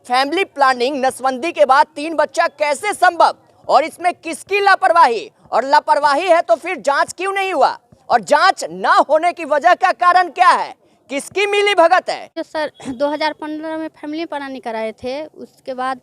Family planning नसबंदी के बाद 3 बच्चा कैसे संभव, और इसमें किसकी लापरवाही, और लापरवाही है तो फिर जांच क्यों नहीं हुआ, और जांच ना होने की वजह का कारण क्या है, किसकी मिली भगत है। जो सर 2015 में फैमिली प्लानिंग कराए थे, उसके बाद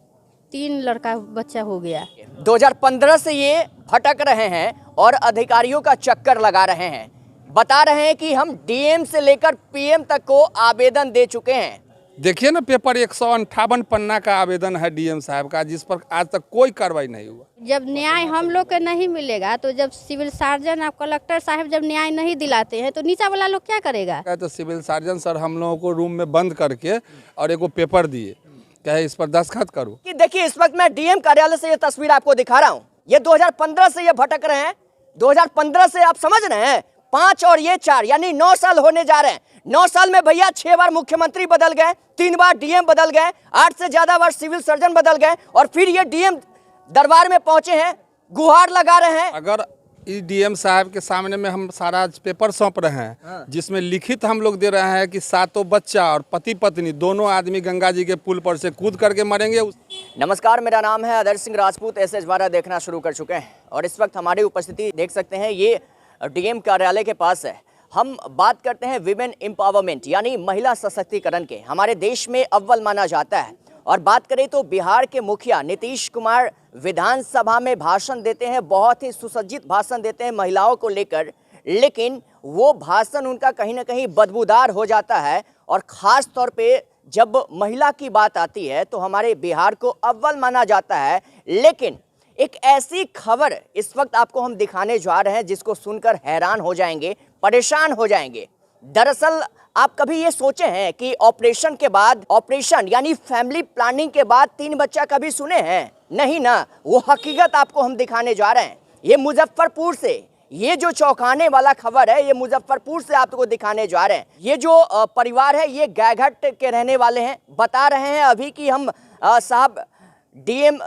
3 लड़का बच्चा हो गया। 2015 से ये भटक रहे हैं और अधिकारियों का चक्कर लगा रहे हैं। बता रहे हैं कि हम डीएम से लेकर पीएम तक को आवेदन दे चुके हैं। देखिए ना, पेपर 158 पन्ना का आवेदन है डीएम साहब का, जिस पर आज तक कोई कार्रवाई नहीं हुआ। जब न्याय हम लोग को नहीं मिलेगा तो जब सिविल सर्जन और कलेक्टर साहब जब न्याय नहीं दिलाते हैं तो नीचा वाला लोग क्या करेगा। तो सिविल सर्जन सर हम लोगों को रूम में बंद करके और एक पेपर दिए, कहे इस पर दस्तखत करो। कि देखिए, इस वक्त मैं डीएम कार्यालय से ये तस्वीर आपको दिखा रहा हूँ। ये 2015 से ये भटक रहे हैं। 2015 से आप समझ रहे हैं, 5 और ये 4 यानी 9 साल होने जा रहे हैं। 9 साल में भैया 6 बार मुख्यमंत्री बदल गए, 3 बार डीएम बदल गए, 8 से ज्यादा बार सिविल सर्जन बदल गए, और फिर ये डीएम दरबार में पहुंचे हैं, गुहार लगा रहे हैं। अगर इस डीएम साहब के सामने में हम सारा पेपर सौंप रहे हैं, जिसमें लिखित हम लोग दे रहे हैं कि 7 बच्चा और पति पत्नी दोनों आदमी गंगा जी के पुल पर से कूद करके मरेंगे। नमस्कार, मेरा नाम है आदर्श सिंह राजपूत। एसएच 12 देखना शुरू कर चुके हैं और इस वक्त हमारी उपस्थिति देख सकते हैं, ये डीएम कार्यालय के पास है। हम बात करते हैं विमेन एम्पावरमेंट यानी महिला सशक्तिकरण के। हमारे देश में अव्वल माना जाता है। और बात करें तो बिहार के मुखिया नीतीश कुमार विधानसभा में भाषण देते हैं, बहुत ही सुसज्जित भाषण देते हैं महिलाओं को लेकर, लेकिन वो भाषण उनका कहीं ना कहीं बदबूदार हो जाता है। और ख़ास तौर पे जब महिला की बात आती है तो हमारे बिहार को अव्वल माना जाता है। लेकिन एक ऐसी खबर इस वक्त आपको हम दिखाने जा रहे हैं जिसको सुनकर हैरान हो जाएंगे, परेशान हो जाएंगे। दरअसल आप कभी ये सोचे हैं कि ऑपरेशन के बाद, ऑपरेशन यानी फैमिली प्लानिंग के बाद 3 बच्चा कभी सुने हैं? नहीं ना। वो हकीकत आपको हम दिखाने जा रहे हैं। ये मुजफ्फरपुर से, ये जो चौंकाने वाला खबर है, ये मुजफ्फरपुर से आपको दिखाने जा रहे हैं। ये जो परिवार है ये गायघाट के रहने वाले हैं। बता रहे हैं अभी कि हम साहब डीएम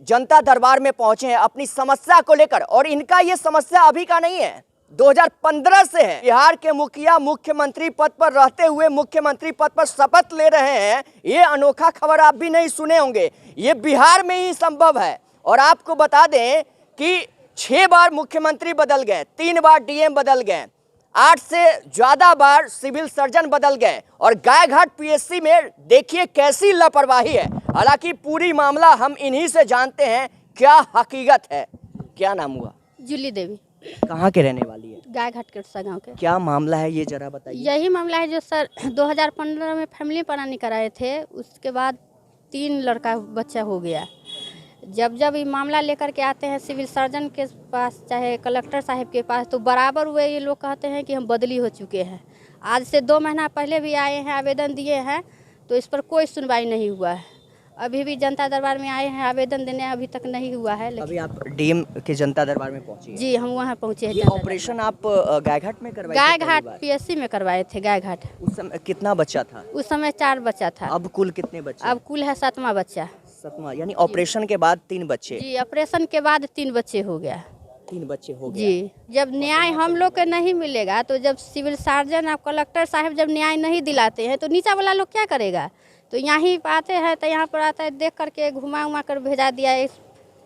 जनता दरबार में पहुंचे हैं अपनी समस्या को लेकर, और इनका ये समस्या अभी का नहीं है, 2015 से है। बिहार के मुखिया मुख्यमंत्री पद पर रहते हुए मुख्यमंत्री पद पर शपथ ले रहे हैं। ये अनोखा खबर आप भी नहीं सुने होंगे, ये बिहार में ही संभव है। और आपको बता दें कि 6 बार मुख्यमंत्री बदल गए, 3 बार डीएम बदल गए, 8 से ज्यादा बार सिविल सर्जन बदल गए, और गायघाट पीएससी में देखिए कैसी लापरवाही है। हालांकि पूरी मामला हम इन्हीं से जानते हैं क्या हकीकत है। क्या नाम हुआ? जूली देवी। कहाँ के रहने वाली है? गायघाट के गाँव के। क्या मामला है ये जरा बताइए। यही मामला है जो सर 2015 में फैमिली प्लानिंग कराए थे, उसके बाद 3 लड़का बच्चा हो गया। जब जब ये मामला लेकर के आते हैं सिविल सर्जन के पास चाहे कलेक्टर साहब के पास, तो बराबर हुए ये लोग कहते हैं कि हम बदली हो चुके हैं। आज से 2 महीना पहले भी आए हैं, आवेदन दिए हैं, तो इस पर कोई सुनवाई नहीं हुआ है। अभी भी जनता दरबार में आए हैं आवेदन देने, अभी तक नहीं हुआ है। अभी आप डीएम के जनता दरबार में पहुंचे हैं? जी, हम वहाँ पहुँचे हैं। ये ऑपरेशन आप गायघाट में करवाए थे? गायघाट पीएससी में करवाए थे। गायघाट उस समय कितना बच्चा था? उस समय 4 बच्चा था। अब कुल कितने बच्चे? अब कुल है 7वां बच्चा। 7वां यानी ऑपरेशन के बाद 3 बच्चे? जी, ऑपरेशन के बाद 3 बच्चे हो गया। 3 बच्चे हो गए। जी, जब न्याय हम लोग को नहीं मिलेगा तो जब सिविल सर्जन और कलेक्टर साहब जब न्याय नहीं दिलाते हैं तो नीचा वाला लोग क्या करेगा। तो यहाँ आते हैं तो यहाँ पर आता है, देख करके घुमा उमा कर भेजा दिया,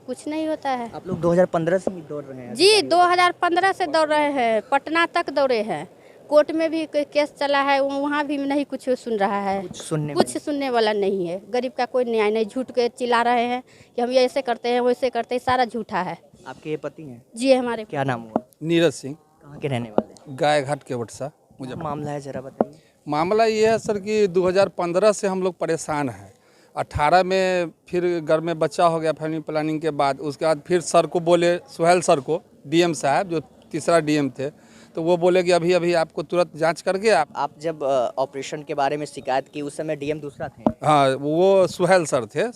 कुछ नहीं होता है। आप लोग 2015 से ही दौड़ रहे हैं? जी, 2015 से दौड़ रहे हैं, पटना तक दौड़े हैं, कोर्ट में भी केस चला है, वहाँ भी नहीं कुछ सुन रहा है। कुछ सुनने वाला नहीं है। गरीब का कोई न्याय नहीं। झूठ के चिल्ला रहे हैं कि हम ये ऐसे करते हैं वैसे करते हैं, सारा झूठा है। आपके ये पति हैं? जी, हमारे। क्या नाम हुआ? नीरज सिंह। कहाँ के रहने वाले हैं? गायघाट के वटसा। मुझे मामला है जरा बताइए। मामला ये है सर कि 2015 से हम लोग परेशान हैं। 18 में फिर घर में बच्चा हो गया फैमिली प्लानिंग के बाद। उसके बाद फिर सर को बोले, सुहेल सर को, डीएम साहब जो तीसरा डीएम थे, तो वो बोले कि अभी अभी आपको तुरंत जांच करके आप जब ऑपरेशन के बारे में शिकायत की उस समय डीएम दूसरा थे? हाँ, वो सुहेल सर थे।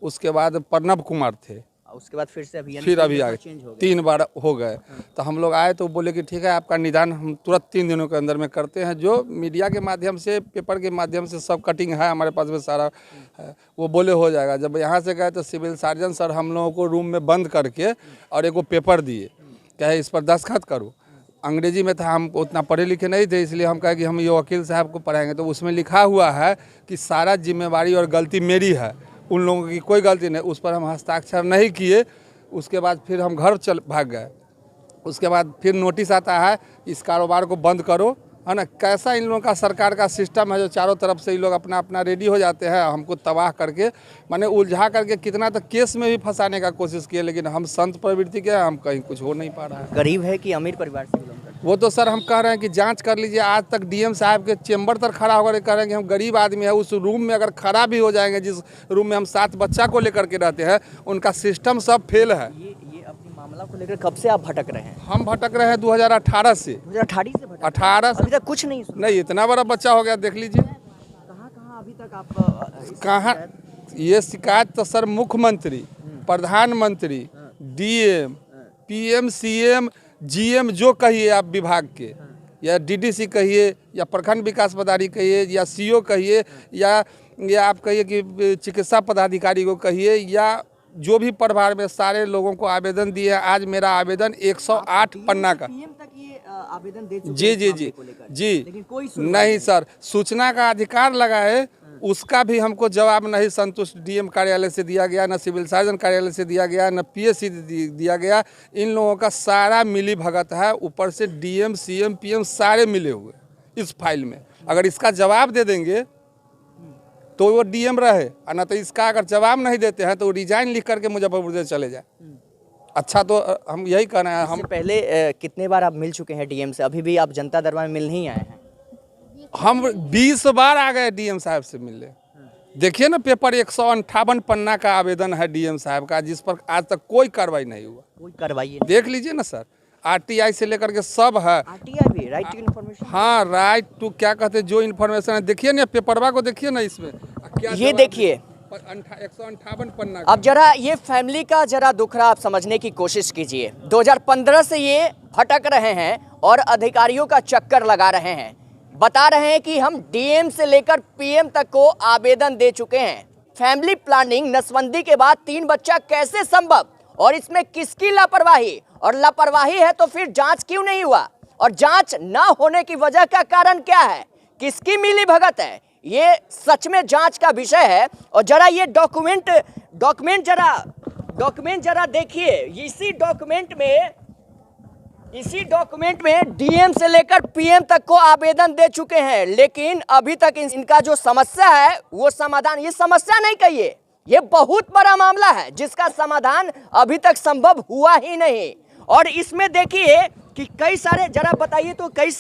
उसके बाद प्रणब कुमार थे। उसके बाद फिर से अभी आगे 3 बार हो गए। तो हम लोग आए तो बोले कि ठीक है, आपका निदान हम तुरंत 3 दिनों के अंदर में करते हैं। जो मीडिया के माध्यम से, पेपर के माध्यम से सब कटिंग है हमारे पास में सारा है, वो बोले हो जाएगा। जब यहाँ से गए तो सिविल सर्जन सर हम लोगों को रूम में बंद करके और एक पेपर दिए, कहे इस पर दस्तखत करो। अंग्रेजी में था, हम उतना पढ़े लिखे नहीं थे, इसलिए हम कहे कि हम ये वकील साहब को पढ़ाएंगे। तो उसमें लिखा हुआ है कि सारा जिम्मेवारी और गलती मेरी है, उन लोगों की कोई गलती नहीं। उस पर हम हस्ताक्षर नहीं किए। उसके बाद फिर हम घर भाग गए। उसके बाद फिर नोटिस आता है इस कारोबार को बंद करो, है ना। कैसा इन लोगों का सरकार का सिस्टम है जो चारों तरफ से ये लोग अपना अपना रेडी हो जाते हैं हमको तबाह करके, माने उलझा करके। कितना तक केस में भी फंसाने का कोशिश किए, लेकिन हम संत प्रवृत्ति के हैं, हम कहीं कुछ हो नहीं पा रहा है। गरीब है कि अमीर परिवार से बिलोंग करते वो तो सर हम कह रहे हैं कि जांच कर लीजिए। आज तक डीएम साहब के चेंबर तक खड़ा होकर कह रहे हैं कि हम गरीब आदमी है। उस रूम में अगर खड़ा भी हो जाएंगे, जिस रूम में हम 7 बच्चा को लेकर के रहते हैं, उनका सिस्टम सब फेल है। ये अपनी मामला को लेकर कब से आप भटक रहे हैं? हम भटक रहे हैं 2018 से। 2018 से भटक 18 से अभी तक कुछ नहीं सुना? नहीं, इतना बड़ा बच्चा हो गया, देख लीजिए। कहाँ अभी तक आप कहाँ ये शिकायत तो सर मुख्यमंत्री, प्रधानमंत्री, डीएम, पीएम, सीएम, जीएम जो कहिए आप विभाग के, या डीडीसी कहिए, या प्रखंड विकास पदाधिकारी कहिए, या सीओ कहिए, या आप कहिए कि चिकित्सा पदाधिकारी को कहिए, या जो भी प्रभार में सारे लोगों को आवेदन दिए। आज मेरा आवेदन 108 पन्ना का। पीएम तक ये आवेदन दे चुके जी हैं जी इस जी मामले को लेकर। जी लेकिन कोई नहीं सर, सूचना का अधिकार लगा है, उसका भी हमको जवाब नहीं संतुष्ट डीएम कार्यालय से दिया गया, न सिविल सर्जन कार्यालय से दिया गया, न पीएससी दिया गया। इन लोगों का सारा मिली भगत है, ऊपर से डीएम, सीएम, पीएम सारे मिले हुए इस फाइल में। अगर इसका जवाब दे देंगे तो वो डीएम रहे, और न तो इसका अगर जवाब नहीं देते हैं तो वो रिजाइन लिख करके मुजफ्फरपुर से चले जाए। अच्छा, तो हम यही कहना है। हम पहले कितने बार आप मिल चुके हैं डीएम से? अभी भी आप जनता दरबार में मिल नहीं आए हैं? हम 20 बार आ गए डीएम साहब से मिलने। देखिए ना, पेपर 158 पन्ना का आवेदन है डीएम साहब का, जिस पर आज तक कोई कार्रवाई नहीं हुआ। कोई कार्रवाई देख लीजिए ना सर, आरटीआई से लेकर के सब है। आरटीआई भी राइट टू इन्फॉर्मेशन। हाँ, राइट टू क्या कहते हैं, जो इन्फॉर्मेशन है। देखिए ना पेपरवा को, देखिए ना इसमें क्या ये देखिए 158 पन्ना का। अब जरा ये फैमिली का जरा दुखड़ा आप समझने की कोशिश कीजिए। 2015 से ये भटक रहे हैं और अधिकारियों का चक्कर लगा रहे हैं। बता रहे हैं कि हम डीएम से लेकर पीएम तक को आवेदन दे चुके हैं। फैमिली प्लानिंग नसबंदी के बाद 3 बच्चा कैसे संभव, और इसमें किसकी लापरवाही? और लापरवाही है तो फिर जांच क्यों नहीं हुआ? और जांच ना होने की वजह का कारण क्या है? किसकी मिली भगत है? ये सच में जांच का विषय है। और जरा ये डॉक्यूमेंट जरा देखिए। इसी डॉक्यूमेंट में डीएम से लेकर पीएम तक को आवेदन दे चुके हैं, लेकिन अभी तक इनका जो समस्या है वो समाधान, ये समस्या नहीं कहिए, ये बहुत बड़ा मामला है जिसका समाधान अभी तक संभव हुआ ही नहीं। और इसमें देखिए कि कई सारे, जरा बताइए तो, कई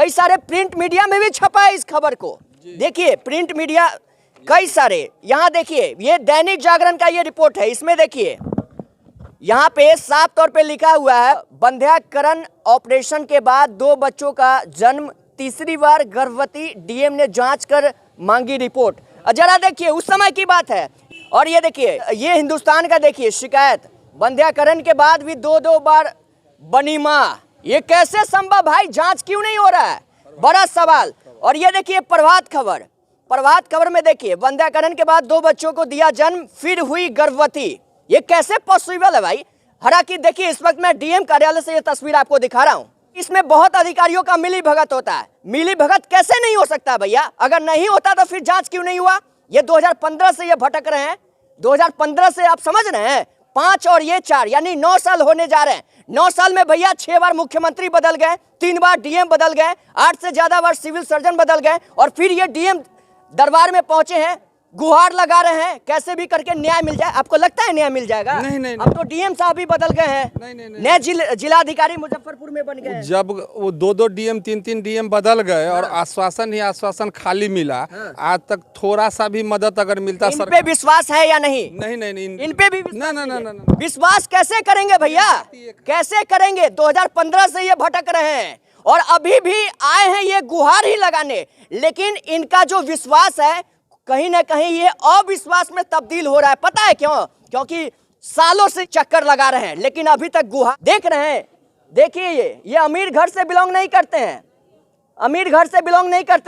सारे प्रिंट मीडिया में भी छपा है इस खबर को। देखिए प्रिंट मीडिया कई सारे, यहाँ देखिए ये दैनिक जागरण का ये रिपोर्ट है। इसमें देखिए यहाँ पे साफ तौर पे लिखा हुआ है, बंध्याकरण ऑपरेशन के बाद 2 बच्चों का जन्म, तीसरी बार गर्भवती, डीएम ने जांच कर मांगी रिपोर्ट। जरा देखिए उस समय की बात है। और ये देखिए, ये हिंदुस्तान का देखिए शिकायत, बंध्याकरण के बाद भी 2 बार बनी माँ, ये कैसे संभव भाई? जांच क्यों नहीं हो रहा है? बड़ा सवाल। और ये देखिए प्रभात खबर में देखिए, बंध्याकरण के बाद 2 बच्चों को दिया जन्म, फिर हुई गर्भवती, ये कैसे पॉसिबल है भाई? हालांकि देखिए इस वक्त मैं डीएम कार्यालय से ये तस्वीर आपको दिखा रहा हूं। इसमें बहुत अधिकारियों का मिली भगत होता है। मिली भगत कैसे नहीं हो सकता भैया? अगर नहीं होता तो फिर जांच क्यों नहीं हुआ? ये 2015 से ये भटक रहे हैं। 2015 से आप समझ रहे हैं, 5 और ये 4 यानी 9 साल होने जा रहे हैं। 9 साल में भैया 6 बार मुख्यमंत्री बदल गए, 3 बार डीएम बदल गए, 8 से ज्यादा बार सिविल सर्जन बदल गए, और फिर ये डीएम दरबार में पहुंचे हैं, गुहार लगा रहे हैं कैसे भी करके न्याय मिल जाए। आपको लगता है न्याय मिल जाएगा? नहीं। अब तो डीएम साहब भी बदल गए हैं, नए जिलाधिकारी मुजफ्फरपुर में बन गए। जब वो 2 डीएम 3 डीएम बदल गए और आश्वासन ही आश्वासन खाली मिला, आज तक थोड़ा सा भी मदद अगर मिलता। इन पे विश्वास है या नहीं? नहीं इन पे भी ना। विश्वास कैसे करेंगे भैया? कैसे करेंगे? 2015 से ये भटक रहे हैं और अभी भी आए हैं ये गुहार ही लगाने, लेकिन इनका जो विश्वास है कहीं ना कहीं ये अविश्वास में तब्दील हो रहा है। पता है क्यों? क्योंकि सालों से चक्कर लगा रहे हैं लेकिन अभी तक गुहार देख रहे हैं। देखिए ये अमीर घर से बिलोंग नहीं करते हैं,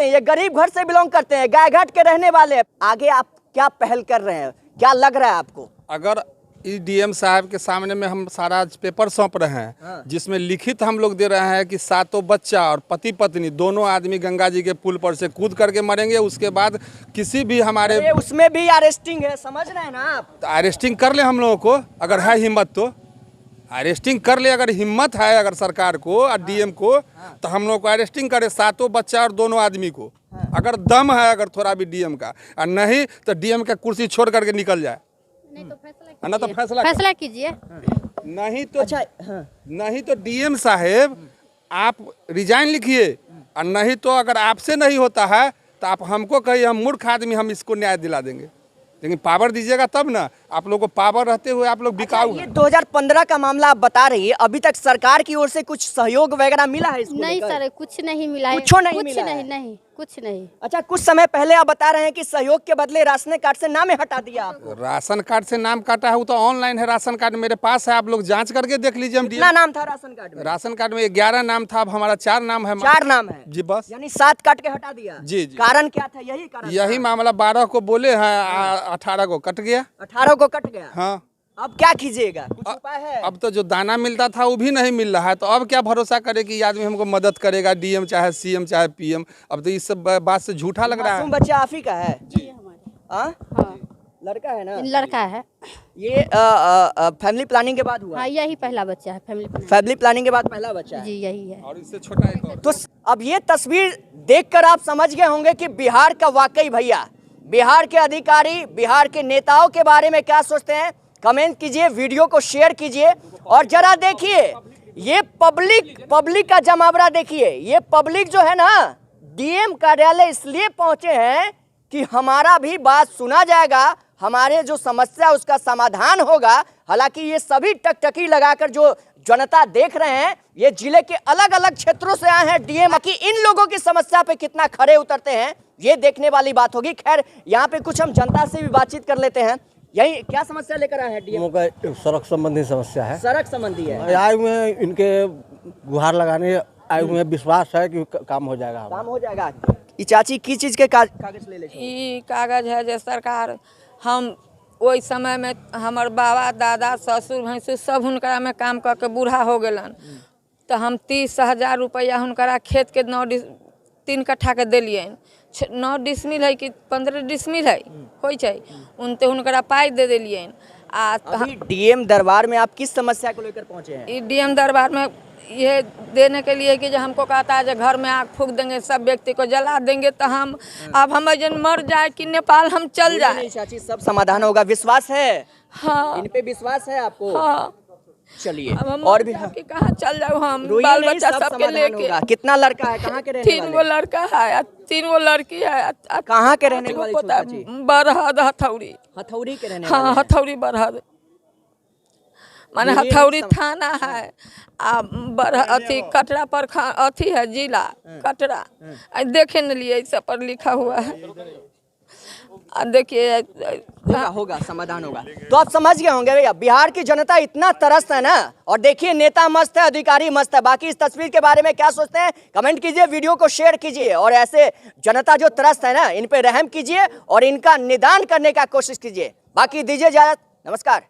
ये गरीब घर से बिलोंग करते हैं, गायघाट के रहने वाले। आगे आप क्या पहल कर रहे हैं? क्या लग रहा है आपको? अगर डीएम साहब के सामने में हम सारा पेपर सौंप रहे हैं, जिसमें लिखित हम लोग दे रहे हैं कि 7 बच्चा और पति पत्नी दोनों आदमी गंगा जी के पुल पर से कूद करके मरेंगे। उसके बाद किसी भी हमारे ये उसमें भी अरेस्टिंग है, समझ रहे हैं ना आप? तो अरेस्टिंग कर ले हम लोगों को, अगर है हिम्मत तो अरेस्टिंग कर ले। अगर हिम्मत है अगर सरकार को और डीएम को तो हम लोग को अरेस्टिंग करे, 7 बच्चा और दोनों आदमी को। अगर दम है अगर थोड़ा भी डीएम का, और नहीं तो डीएम का कुर्सी छोड़ करके निकल जाए। नहीं तो फैसला कीजिए। नहीं तो अच्छा, हाँ। नहीं तो डीएम साहेब आप रिजाइन लिखिए, और नहीं तो अगर आपसे नहीं होता है तो आप हमको कहिए, हम मूर्ख आदमी हम इसको न्याय दिला देंगे। लेकिन पावर दीजिएगा तब ना। आप लोगों को पावर रहते हुए आप लोग बिकाऊ ये हैं। 2015 का मामला आप बता रही है, अभी तक सरकार की ओर से कुछ सहयोग वगैरह मिला है इसको नहीं लेकर? सर, कुछ नहीं मिला है। कुछो नहीं कुछ मिला है? नहीं, कुछ नहीं। अच्छा, कुछ समय पहले आप बता रहे हैं कि सहयोग के बदले राशन कार्ड से नाम हटा दिया आपको। राशन कार्ड से नाम काटा है, वो तो ऑनलाइन है। राशन कार्ड मेरे पास है, आप लोग जांच करके देख लीजिए। हम कितना नाम था राशन कार्ड में? राशन कार्ड में 11 नाम था, अब हमारा 4 नाम है। 4 नाम है जी बस। यानी 7 काट के हटा दिया। जी, जी। कारण क्या था? यही कारण यही मामला 12 को बोले हैं, 18 को कट गया। 18 को कट गया। हाँ, अब क्या कीजिएगा? कुछ उपाय है? अब तो जो दाना मिलता था वो भी नहीं मिल रहा है, तो अब क्या भरोसा करे कि ये आदमी हमको मदद करेगा, डीएम चाहे सीएम चाहे पीएम। अब तो इस सब बात से झूठा लग रहा मासूम है। बच्चा आप ही का है? हाँ? हाँ, लड़का है ना? लड़का है। ये फैमिली प्लानिंग के बाद हुआ? हाँ, यही पहला बच्चा है फैमिली प्लानिंग। फैमिली प्लानिंग के बाद पहला बच्चा है? जी, यही है। और इससे छोटा एक और। तो अब ये तस्वीर देखकर आप समझ गए होंगे कि बिहार का वाकई भैया, बिहार के अधिकारी, बिहार के नेताओं के बारे में क्या सोचते हैं। कमेंट कीजिए, वीडियो को शेयर कीजिए, और जरा देखिए ये पब्लिक का जमावड़ा देखिए। ये पब्लिक जो है ना, डीएम कार्यालय इसलिए पहुंचे हैं कि हमारा भी बात सुना जाएगा, हमारे जो समस्या उसका समाधान होगा। हालांकि ये सभी टकटकी लगाकर जो जनता देख रहे हैं, ये जिले के अलग अलग क्षेत्रों से आए हैं डीएम, कि इन लोगों की समस्या पे कितना खरे उतरते हैं, ये देखने वाली बात होगी। खैर, यहाँ पे कुछ हम जनता से भी बातचीत कर लेते हैं। यही क्या समस्या लेकर आए हैं डीएम? का सड़क संबंधी समस्या है। सड़क संबंधी है? आए हुए हैं, इनके गुहार लगाने आए हुए हैं, विश्वास है कि काम हो जाएगा। काम हो जाएगा। ये चाची की चीज के कागज ले ले? ई कागज है जो सरकार, हम ओहि समय में हमर बाबा दादा ससुर भैंसुर सब हुनकरा में काम करके बूढ़ा हो गलन, तो हम 30,000 रुपया हुनकरा खेत के 3 कट्ठा के दिलियन। 9 डिसमिल है कि 15 डिसमिल है होइ छै, उनते हुनकरा पाई दे दिलियन। अभी डीएम दरबार में आप किस समस्या को लेकर पहुंचे हैं? डीएम दरबार में ये देने के लिए कि जो हमको कहता है जो घर में आग फूंक देंगे, सब व्यक्ति को जला देंगे, तो हम अब हम जन मर जाए कि नेपाल हम चल जाए। नहीं चाची, सब समाधान होगा, विश्वास है? हाँ, इन पे विश्वास है आपको? हाँ। चलिए, अब हम और भी कि कहाँ चल जाओ, हम रोइए बाल नहीं, बच्चा सब सबके समाधान लेके। होगा। कितना लड़का है, कहाँ के रहने 3 गो वाले? लड़का है, 3 गो लड़की है। कहाँ के रहने वाली पता चाची? बरहद हथौड़ी। हथौड़ी के रहने हाँ, वाले हैं? हथौड़ी बरहद माने बोलिए हथौड़ी सब। थाना है, आ अथी कटरा पर अथी है जिला कटरा। देखे न लिए सब पर लिखा हुआ है, देखिए होगा समाधान होगा। तो आप समझ गए होंगे भैया, बिहार की जनता इतना तरस है ना। और देखिए, नेता मस्त है, अधिकारी मस्त है। बाकी इस तस्वीर के बारे में क्या सोचते हैं कमेंट कीजिए, वीडियो को शेयर कीजिए, और ऐसे जनता जो त्रस्त है ना, इन पे रहम कीजिए और इनका निदान करने का कोशिश कीजिए। बाकी दीजिए इजाजत, नमस्कार।